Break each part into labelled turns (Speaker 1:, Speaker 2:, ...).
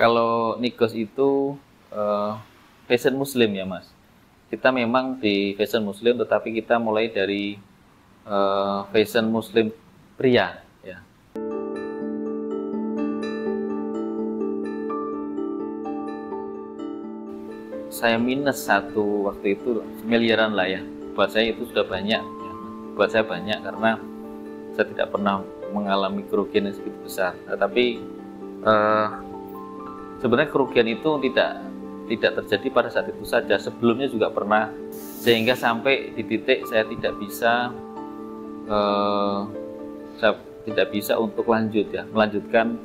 Speaker 1: Kalau Nikos itu fashion muslim ya Mas. Kita memang di fashion muslim, tetapi kita mulai dari fashion muslim pria ya. Saya minus satu waktu itu miliaran lah ya. Buat saya itu sudah banyak ya. Buat saya banyak karena saya tidak pernah mengalami kerugian yang segitu besar. Tetapi sebenarnya kerugian itu tidak terjadi pada saat itu saja, sebelumnya juga pernah, sehingga sampai di titik saya tidak bisa untuk melanjutkan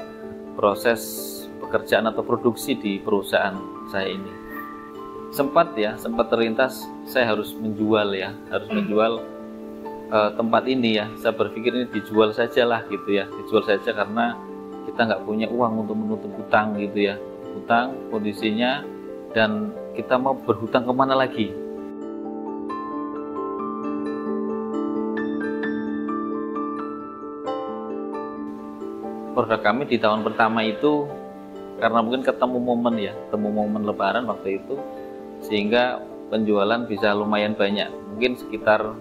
Speaker 1: proses pekerjaan atau produksi di perusahaan saya ini. Sempat terlintas saya harus menjual tempat ini ya. Saya berpikir ini dijual saja lah gitu ya, dijual saja karena kita nggak punya uang untuk menutup hutang gitu ya, hutang kondisinya, dan kita mau berhutang kemana lagi. Produk kami di tahun pertama itu karena mungkin ketemu momen lebaran waktu itu, sehingga penjualan bisa lumayan banyak, mungkin sekitar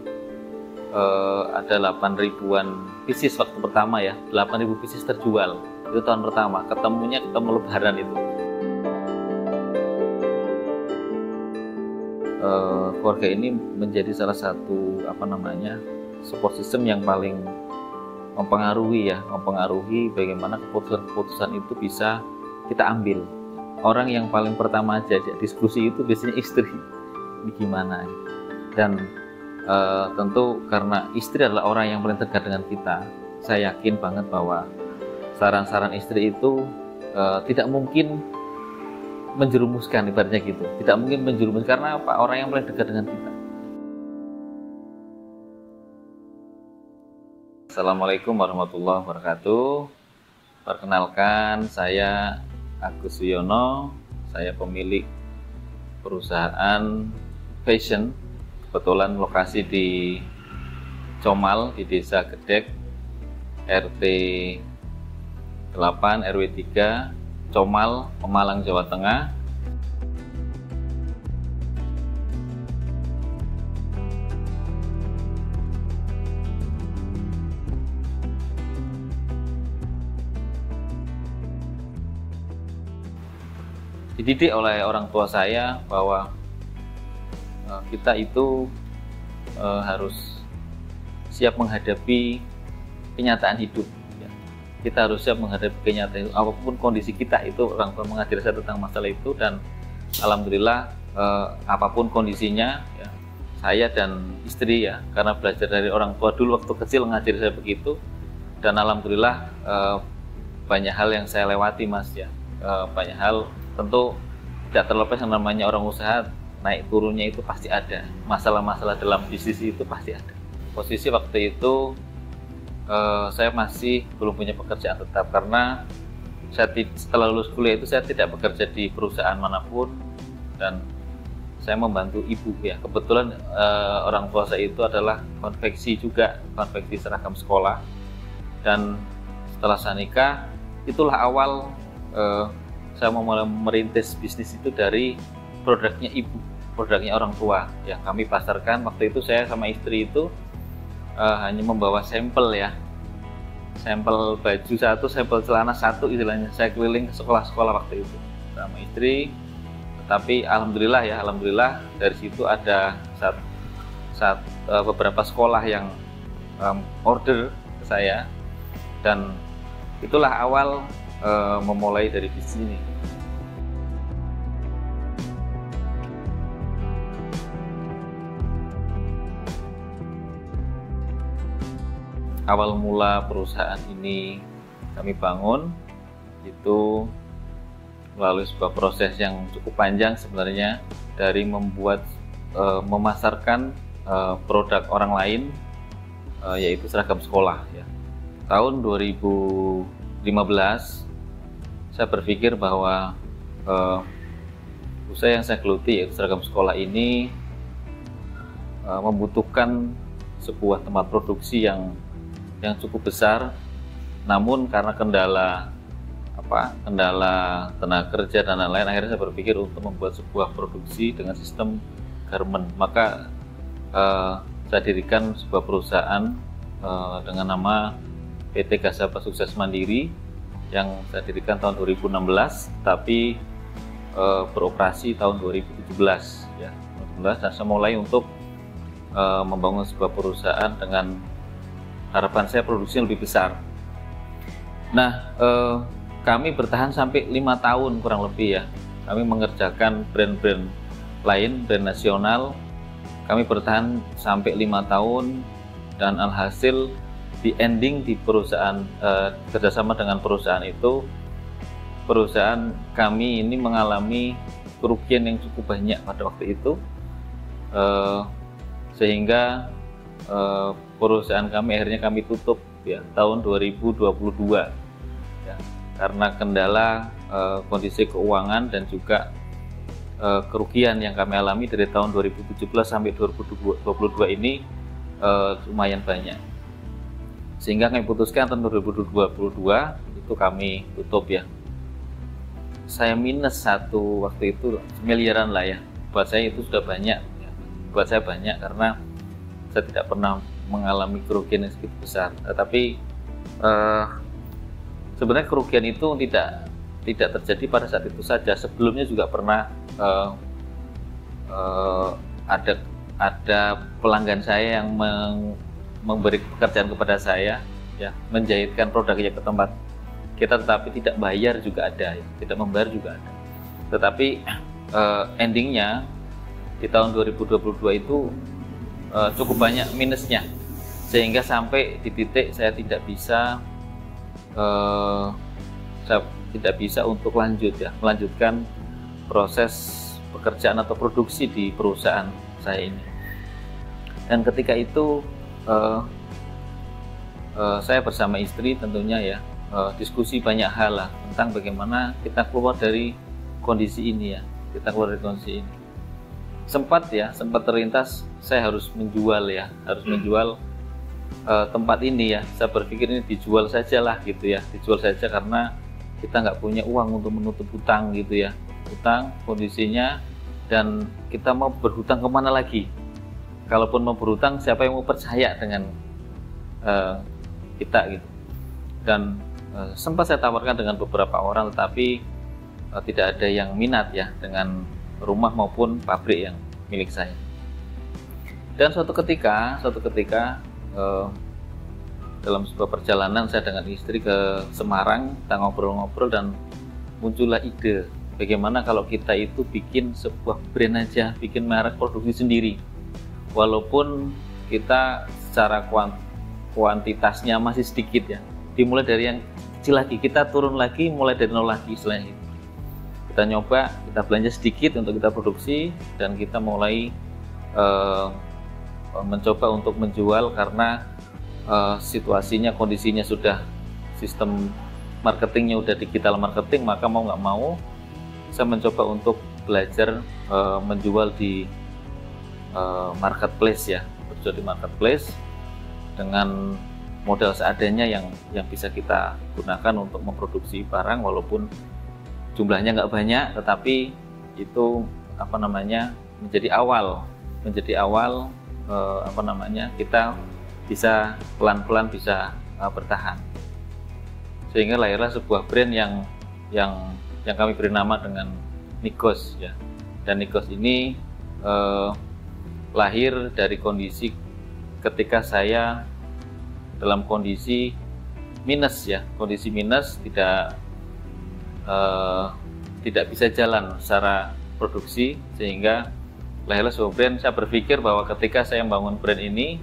Speaker 1: ada 8.000-an pieces waktu pertama ya, 8.000 pieces terjual. Itu tahun pertama, ketemu lebaran itu. Keluarga ini menjadi salah satu support system yang paling mempengaruhi bagaimana keputusan itu bisa kita ambil. Orang yang paling pertama aja diskusi itu biasanya istri, ini gimana, dan tentu karena istri adalah orang yang paling dekat dengan kita, saya yakin banget bahwa saran-saran istri itu tidak mungkin menjerumuskan, ibaratnya gitu, tidak mungkin menjerumuskan, karena apa? Orang yang paling dekat dengan kita. Assalamualaikum warahmatullahi wabarakatuh. Perkenalkan, saya Agus Wiono, saya pemilik perusahaan fashion. Kebetulan lokasi di Comal, di Desa Gedek, RT 8 RW 3, Comal, Pemalang, Jawa Tengah. Dididik oleh orang tua saya bahwa kita itu harus siap menghadapi kenyataan hidup ya. Kita harus siap menghadapi kenyataan hidup, apapun kondisi kita. Itu orang tua mengajari saya tentang masalah itu, dan alhamdulillah apapun kondisinya ya, saya dan istri ya, karena belajar dari orang tua dulu waktu kecil ngajari saya begitu, dan alhamdulillah banyak hal yang saya lewati Mas ya. Banyak hal, tentu tidak terlepas yang namanya orang usaha, naik turunnya itu pasti ada, masalah-masalah dalam bisnis itu pasti ada. Posisi waktu itu saya masih belum punya pekerjaan tetap, karena setelah lulus kuliah itu saya tidak bekerja di perusahaan manapun, dan saya membantu ibu ya. Kebetulan orang tua saya itu adalah konveksi seragam sekolah, dan setelah saya nikah, itulah awal saya mau mulai merintis bisnis itu dari produknya ibu, produknya orang tua yang kami pasarkan. Waktu itu saya sama istri itu hanya membawa sampel ya, sampel baju satu, sampel celana satu istilahnya. Saya keliling ke sekolah-sekolah waktu itu sama istri. Tetapi alhamdulillah dari situ ada beberapa sekolah yang order ke saya, dan itulah awal memulai dari bisnis ini. Awal mula perusahaan ini kami bangun itu melalui sebuah proses yang cukup panjang sebenarnya, dari memasarkan produk orang lain, yaitu seragam sekolah ya. Tahun 2015 saya berpikir bahwa usaha yang saya geluti, yaitu seragam sekolah ini, membutuhkan sebuah tempat produksi yang cukup besar. Namun karena kendala kendala tenaga kerja dan lain-lain, akhirnya saya berpikir untuk membuat sebuah produksi dengan sistem garment. Maka saya dirikan sebuah perusahaan dengan nama PT Gasapa Sukses Mandiri yang saya dirikan tahun 2016, tapi beroperasi tahun 2017 ya. Dan saya mulai untuk membangun sebuah perusahaan dengan harapan saya produksi yang lebih besar. Nah, kami bertahan sampai 5 tahun kurang lebih ya. Kami mengerjakan brand-brand lain, brand nasional. Kami bertahan sampai 5 tahun dan alhasil di ending di perusahaan kerjasama dengan perusahaan itu, perusahaan kami ini mengalami kerugian yang cukup banyak pada waktu itu, sehingga perusahaan kami akhirnya kami tutup ya tahun 2022 ya, karena kendala kondisi keuangan dan juga kerugian yang kami alami dari tahun 2017 sampai 2022 ini lumayan banyak, sehingga kami putuskan tahun 2022 itu kami tutup ya. Saya minus satu waktu itu miliaran lah ya, buat saya itu sudah banyak ya. Buat saya banyak karena saya tidak pernah mengalami kerugian yang segitu besar. Tetapi sebenarnya kerugian itu tidak terjadi pada saat itu saja. Sebelumnya juga pernah ada pelanggan saya yang memberi pekerjaan kepada saya ya, menjahitkan produknya ke tempat kita, tetapi tidak bayar juga ada ya, tidak membayar juga ada. Tetapi endingnya di tahun 2022 itu cukup banyak minusnya, sehingga sampai di titik saya tidak bisa untuk melanjutkan proses pekerjaan atau produksi di perusahaan saya ini. Dan ketika itu saya bersama istri tentunya ya diskusi banyak hal lah tentang bagaimana kita keluar dari kondisi ini ya, sempat terlintas saya harus menjual tempat ini ya. Saya berpikir ini dijual saja lah gitu ya, dijual saja karena kita nggak punya uang untuk menutup hutang gitu ya, hutang kondisinya, dan kita mau berhutang kemana lagi? Kalaupun mau berhutang, siapa yang mau percaya dengan kita gitu? Dan sempat saya tawarkan dengan beberapa orang, tetapi tidak ada yang minat ya dengan rumah maupun pabrik yang milik saya. Dan suatu ketika dalam sebuah perjalanan saya dengan istri ke Semarang, kita ngobrol-ngobrol dan muncullah ide bagaimana kalau kita itu bikin sebuah brand aja, bikin merek produksi sendiri, walaupun kita secara kuantitasnya masih sedikit ya, dimulai dari yang kecil lagi, kita turun lagi, mulai dari nol lagi istilahnya. Kita nyoba, kita belanja sedikit untuk kita produksi, dan kita mulai mencoba untuk menjual karena situasinya, kondisinya sudah, sistem marketingnya udah digital marketing, maka mau nggak mau saya mencoba untuk belajar menjual di marketplace ya, berjual di marketplace dengan modal seadanya yang bisa kita gunakan untuk memproduksi barang, walaupun jumlahnya nggak banyak, tetapi itu menjadi awal kita bisa pelan-pelan bisa bertahan, sehingga lahirlah sebuah brand yang kami beri nama dengan Nikos ya. Dan Nikos ini lahir dari kondisi ketika saya dalam kondisi minus ya, tidak bisa jalan secara produksi, sehingga lahirlah sebuah brand. Saya berpikir bahwa ketika saya membangun brand ini,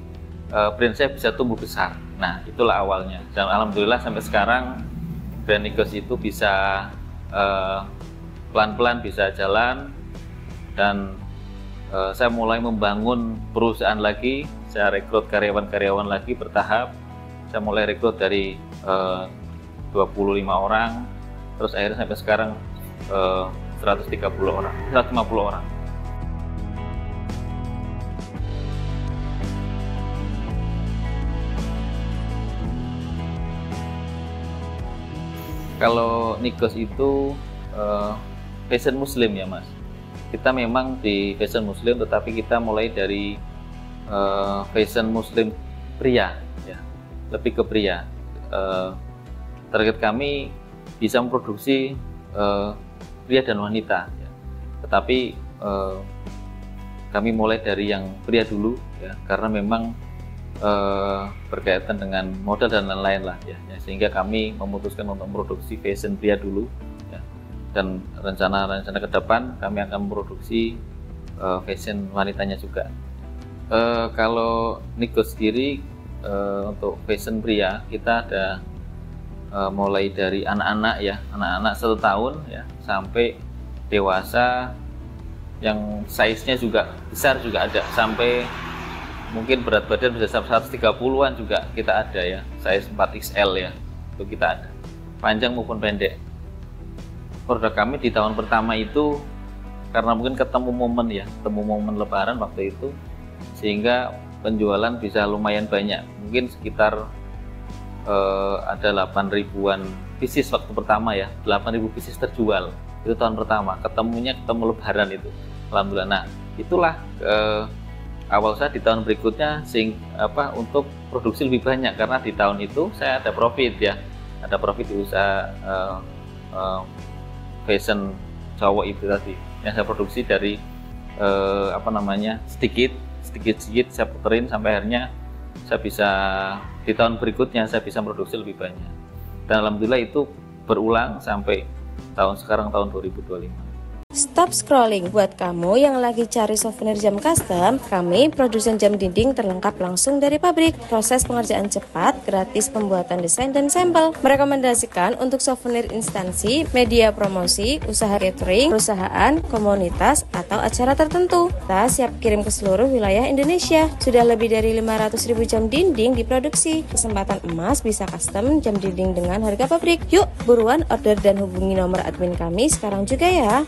Speaker 1: brand saya bisa tumbuh besar. Nah, itulah awalnya, dan alhamdulillah sampai sekarang brand Nikos itu bisa pelan-pelan bisa jalan, dan saya mulai membangun perusahaan lagi. Saya rekrut karyawan-karyawan lagi bertahap. Saya mulai rekrut dari 25 orang, terus akhirnya sampai sekarang 150 orang. Kalau Nikos itu fashion muslim ya Mas. Kita memang di fashion muslim, tetapi kita mulai dari fashion muslim pria ya, lebih ke pria. Target kami bisa memproduksi pria dan wanita ya. Tetapi kami mulai dari yang pria dulu ya, karena memang berkaitan dengan modal dan lain-lain lah ya, sehingga kami memutuskan untuk memproduksi fashion pria dulu ya. Dan rencana ke depan kami akan memproduksi fashion wanitanya juga. Kalau Nikos sendiri untuk fashion pria kita ada mulai dari anak-anak ya, anak-anak 1 tahun ya sampai dewasa yang size-nya juga besar juga ada, sampai mungkin berat badan bisa sampai 130-an juga kita ada ya, size 4XL ya, itu kita ada, panjang maupun pendek. Produk kami di tahun pertama itu karena mungkin ketemu momen lebaran waktu itu, sehingga penjualan bisa lumayan banyak, mungkin sekitar ada 8 ribuan pieces waktu pertama ya, 8.000 pieces terjual itu tahun pertama, ketemu lebaran itu, alhamdulillah. Nah itulah awal saya di tahun berikutnya untuk produksi lebih banyak, karena di tahun itu saya ada profit ya, ada profit di usaha fashion cowok itu tadi yang saya produksi dari sedikit saya puterin sampai akhirnya saya bisa di tahun berikutnya saya bisa produksi lebih banyak, dan alhamdulillah itu berulang sampai tahun sekarang, tahun 2025.
Speaker 2: Stop scrolling. Buat kamu yang lagi cari souvenir jam custom, kami produsen jam dinding terlengkap langsung dari pabrik. Proses pengerjaan cepat, gratis pembuatan desain dan sampel. Merekomendasikan untuk souvenir instansi, media promosi, usaha catering, perusahaan, komunitas, atau acara tertentu. Kita siap kirim ke seluruh wilayah Indonesia. Sudah lebih dari 500.000 jam dinding diproduksi. Kesempatan emas bisa custom jam dinding dengan harga pabrik. Yuk, buruan order dan hubungi nomor admin kami sekarang juga ya.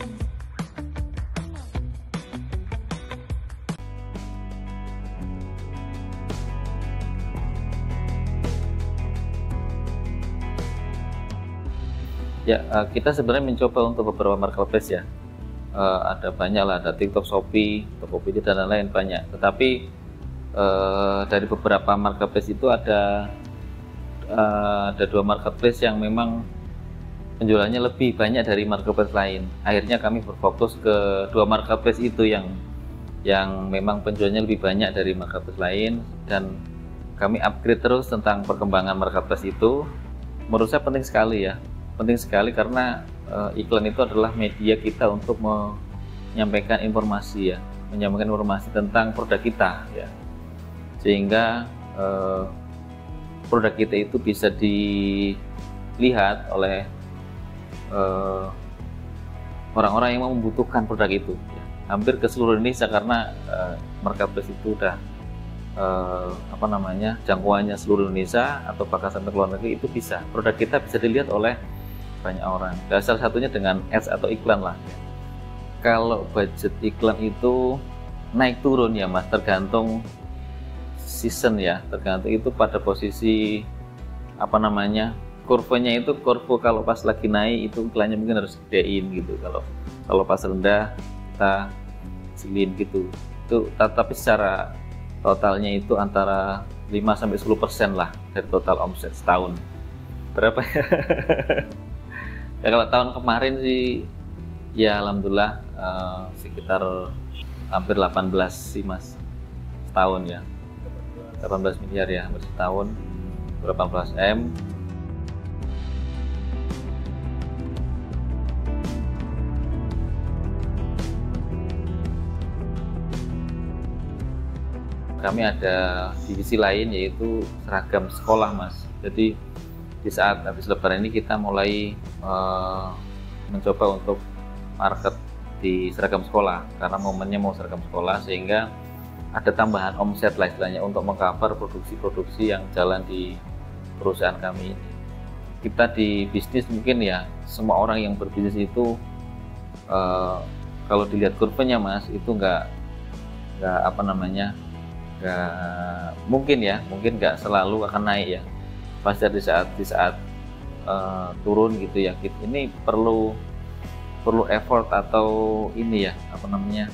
Speaker 1: Ya, kita sebenarnya mencoba untuk beberapa marketplace ya, ada banyak lah, ada TikTok, Shopee, Tokopedia dan lain-lain banyak. Tetapi dari beberapa marketplace itu ada 2 marketplace yang memang penjualannya lebih banyak dari marketplace lain. Akhirnya kami berfokus ke 2 marketplace itu yang memang penjualannya lebih banyak dari marketplace lain, dan kami upgrade terus tentang perkembangan marketplace itu. Menurut saya penting sekali karena iklan itu adalah media kita untuk menyampaikan informasi tentang produk kita ya, sehingga produk kita itu bisa dilihat oleh orang-orang yang membutuhkan produk itu ya. Hampir ke seluruh Indonesia, karena marketplace itu udah jangkauannya seluruh Indonesia atau bahkan sampai ke luar negeri, itu bisa produk kita bisa dilihat oleh banyak orang. Dan salah satunya dengan ads atau iklan lah. Kalau budget iklan itu naik turun ya Mas, tergantung season ya, tergantung itu pada posisi kurvanya itu, kalau pas lagi naik itu iklannya mungkin harus gedein gitu, kalau pas rendah kita kecilin gitu. Itu tapi secara totalnya itu antara 5-10% lah dari total omset setahun. Berapa ya? Ya kalau tahun kemarin sih ya alhamdulillah sekitar hampir 18 sih Mas, setahun ya, 18 miliar ya hampir setahun, 18 M. Kami ada divisi lain yaitu seragam sekolah Mas. Jadi di saat habis lebaran ini kita mulai mencoba untuk market di seragam sekolah, karena momennya mau seragam sekolah, sehingga ada tambahan omset lah istilahnya untuk mengcover produksi-produksi yang jalan di perusahaan kami ini. Kita di bisnis mungkin ya, semua orang yang berbisnis itu kalau dilihat kurvanya Mas, itu nggak mungkin nggak selalu akan naik ya. Pasti di saat turun gitu ya, ini perlu effort atau ini ya apa namanya,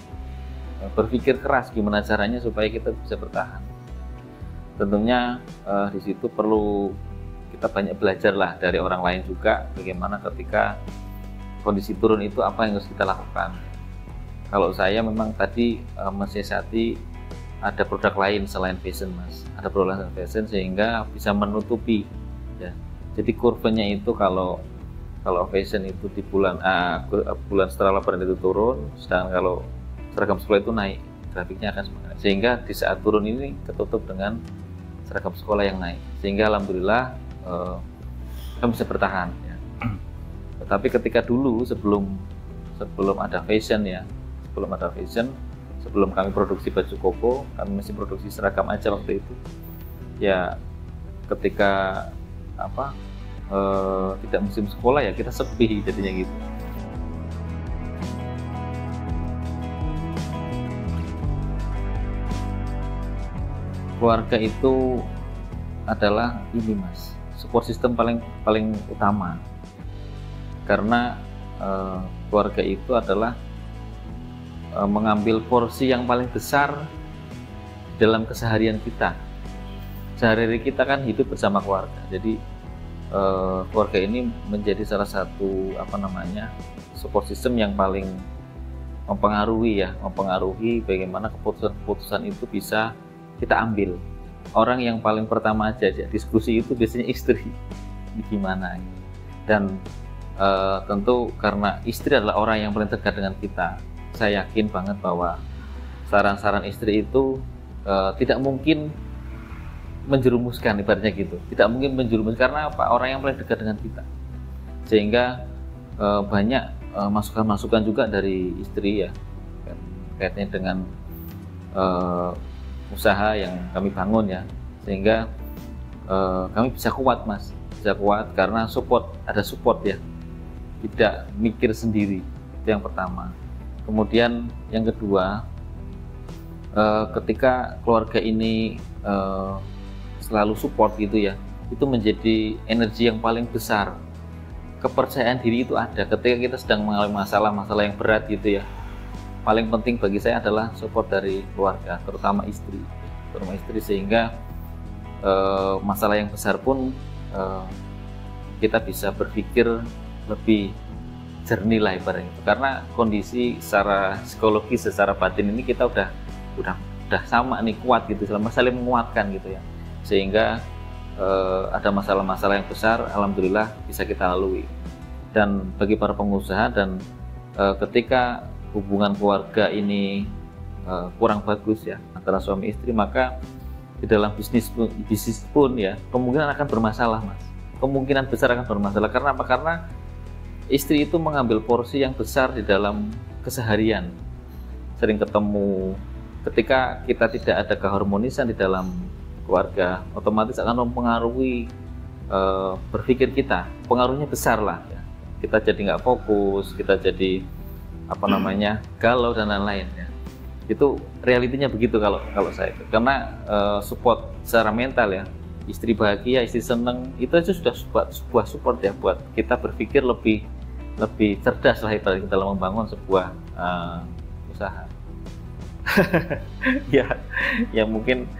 Speaker 1: berpikir keras gimana caranya supaya kita bisa bertahan. Tentunya di situ perlu kita banyak belajar lah dari orang lain juga, bagaimana ketika kondisi turun itu apa yang harus kita lakukan. Kalau saya memang tadi mensiasati ada produk lain selain fashion Mas, ada produk lain fashion sehingga bisa menutupi ya. Jadi kurvanya itu kalau fashion itu di bulan setelah Lebaran itu turun, sedangkan kalau seragam sekolah itu naik, grafiknya akan semakin, sehingga di saat turun ini ketutup dengan seragam sekolah yang naik, sehingga alhamdulillah kami bisa bertahan ya. Tetapi ketika dulu sebelum ada fashion ya, sebelum kami produksi baju koko, kami masih produksi seragam aja waktu itu ya. Ketika tidak musim sekolah ya kita sepi jadinya gitu. Keluarga itu adalah ini Mas, support system paling utama, karena keluarga itu adalah mengambil porsi yang paling besar dalam keseharian kita. Sehari-hari kita kan hidup bersama keluarga, jadi keluarga ini menjadi salah satu support system yang paling mempengaruhi bagaimana keputusan itu bisa kita ambil. Orang yang paling pertama aja diskusi itu biasanya istri, gimana, dan tentu karena istri adalah orang yang paling dekat dengan kita, saya yakin banget bahwa saran-saran istri itu tidak mungkin menjerumuskan, ibaratnya gitu, tidak mungkin menjerumuskan, karena apa? Orang yang paling dekat dengan kita, sehingga banyak masukan-masukan juga dari istri ya, kaitannya dengan usaha yang kami bangun ya, sehingga kami bisa kuat Mas, bisa kuat karena ada support ya, tidak mikir sendiri, itu yang pertama. Kemudian yang kedua, ketika keluarga ini selalu support gitu ya, itu menjadi energi yang paling besar. Kepercayaan diri itu ada ketika kita sedang mengalami masalah yang berat gitu ya. Paling penting bagi saya adalah support dari keluarga, terutama istri, sehingga masalah yang besar pun kita bisa berpikir lebih jernih lah ibaratnya, karena kondisi secara psikologis, secara batin ini kita udah sama nih, kuat gitu, selama saling menguatkan gitu ya, sehingga ada masalah-masalah yang besar alhamdulillah bisa kita lalui. Dan bagi para pengusaha dan ketika hubungan keluarga ini kurang bagus ya antara suami istri, maka di dalam bisnis pun ya kemungkinan akan bermasalah Mas, kemungkinan besar akan bermasalah. Karena apa? Karena istri itu mengambil porsi yang besar di dalam keseharian, sering ketemu. Ketika kita tidak ada keharmonisan di dalam keluarga, otomatis akan mempengaruhi berpikir kita, pengaruhnya besar lah ya. Kita jadi nggak fokus, kita jadi galau dan lain-lain ya. Itu realitinya begitu kalau saya itu. Karena support secara mental ya, istri bahagia, istri seneng, itu aja sudah sebuah support ya buat kita berpikir lebih cerdas lah ibaratnya dalam membangun sebuah usaha. ya mungkin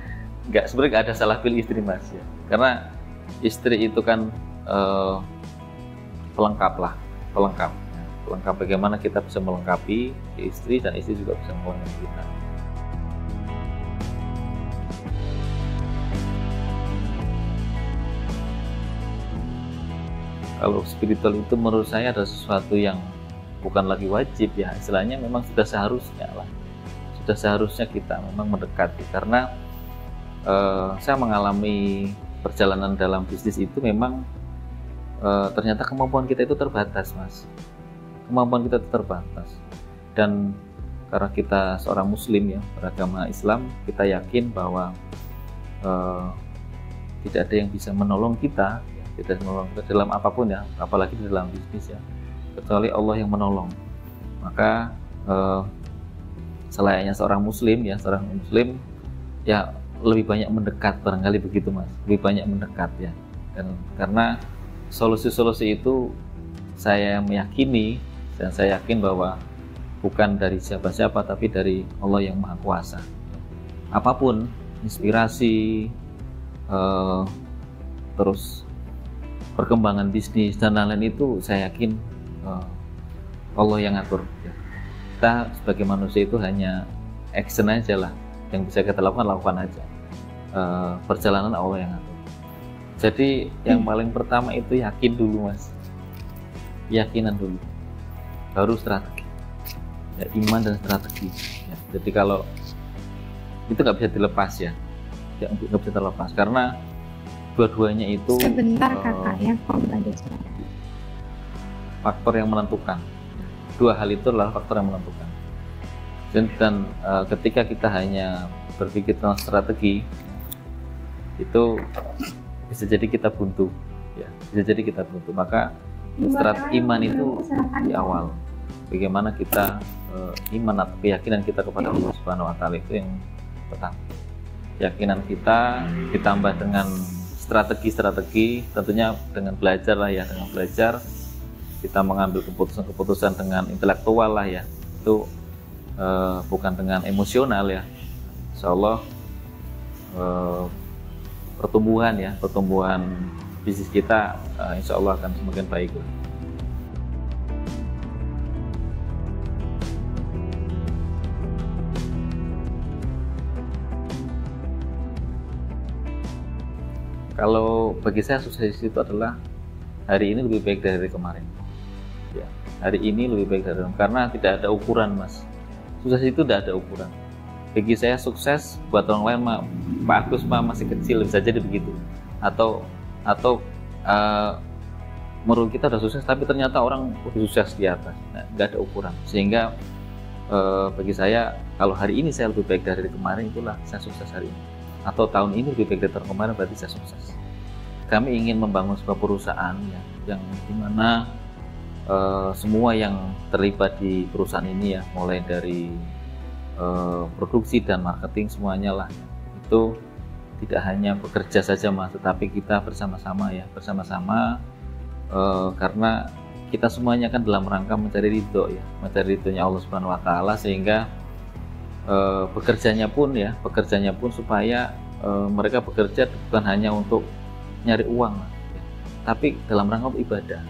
Speaker 1: sebenarnya nggak ada salah pilih istri Mas ya, karena istri itu kan pelengkap bagaimana kita bisa melengkapi istri, dan istri juga bisa melengkapi kita. Kalau spiritual itu menurut saya ada sesuatu yang bukan lagi wajib ya, istilahnya memang sudah seharusnya kita memang mendekati, karena saya mengalami perjalanan dalam bisnis itu memang ternyata kemampuan kita itu terbatas Mas, dan karena kita seorang muslim ya, beragama Islam, kita yakin bahwa tidak ada yang bisa menolong kita dalam apapun ya, apalagi di dalam bisnis ya, kecuali Allah yang menolong. Maka selayaknya seorang muslim ya lebih banyak mendekat, barangkali begitu Mas, lebih banyak mendekat ya. Dan karena solusi-solusi itu saya meyakini dan saya yakin bahwa bukan dari siapa-siapa tapi dari Allah yang Maha Kuasa. Apapun inspirasi, terus perkembangan bisnis dan lain-lain itu saya yakin Allah yang ngatur. Kita sebagai manusia itu hanya action aja lah, yang bisa kita lakukan aja. Perjalanan Allah yang ngatur. Jadi yang paling pertama itu yakin dulu mas, keyakinan dulu, baru strategi. Ya, iman dan strategi. Ya, jadi kalau itu nggak bisa dilepas ya, nggak bisa terlepas karena dua-duanya itu
Speaker 3: sebentar kakak ya,
Speaker 1: faktor yang menentukan. Dua hal itu adalah faktor yang menentukan. Dan ketika kita hanya berpikir tentang strategi, itu bisa jadi kita buntu, ya. Bisa jadi kita buntu. Maka iman itu di awal. Bagaimana kita iman atau keyakinan kita kepada Allah Subhanahu Wa Taala itu yang pertama. Keyakinan kita ditambah dengan strategi, tentunya dengan belajar lah ya, dengan belajar kita mengambil keputusan dengan intelektual lah ya, itu bukan dengan emosional ya. Insya Allah pertumbuhan bisnis kita insya Allah akan semakin baik. Kalau bagi saya sukses itu adalah hari ini lebih baik dari kemarin. Ya, hari ini lebih baik dari kemarin karena tidak ada ukuran mas. Sukses itu tidak ada ukuran. Bagi saya sukses buat orang lain Pak Agus masih kecil, bisa jadi begitu. Atau menurut kita udah sukses tapi ternyata orang lebih sukses di atas. Nah, nggak ada ukuran. Sehingga bagi saya kalau hari ini saya lebih baik dari kemarin, itulah saya sukses hari ini. Atau tahun ini lebih baik dari tahun kemarin, berarti saya sukses. Kami ingin membangun sebuah perusahaan ya, yang dimana semua yang terlibat di perusahaan ini ya, mulai dari produksi dan marketing semuanya lah ya, itu tidak hanya bekerja saja mas, tetapi kita bersama-sama ya, karena kita semuanya kan dalam rangka mencari ridho ya, mencari ridhonya Allah Subhanahu Wa Taala, sehingga bekerjanya pun supaya mereka bekerja bukan hanya untuk nyari uang ya, tapi dalam rangka untuk ibadah.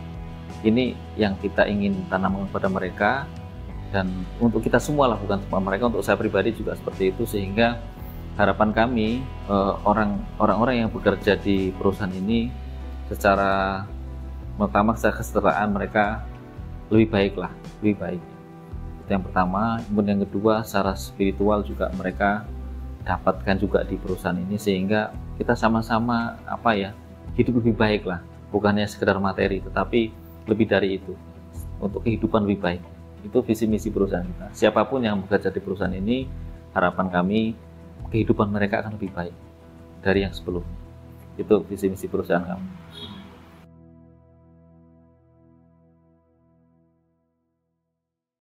Speaker 1: Ini yang kita ingin tanamkan kepada mereka, dan untuk kita semua lah, bukan cuma mereka, untuk saya pribadi juga seperti itu. Sehingga harapan kami orang-orang yang bekerja di perusahaan ini secara pertama secara kesejahteraan mereka lebih baik. Itu yang pertama. Kemudian yang kedua, secara spiritual juga mereka dapatkan juga di perusahaan ini, sehingga kita sama-sama hidup lebih baik lah, bukannya sekedar materi tetapi lebih dari itu, untuk kehidupan lebih baik. Itu visi misi perusahaan kita. Siapapun yang bekerja di perusahaan ini, harapan kami kehidupan mereka akan lebih baik dari yang sebelumnya. Itu visi misi perusahaan kami.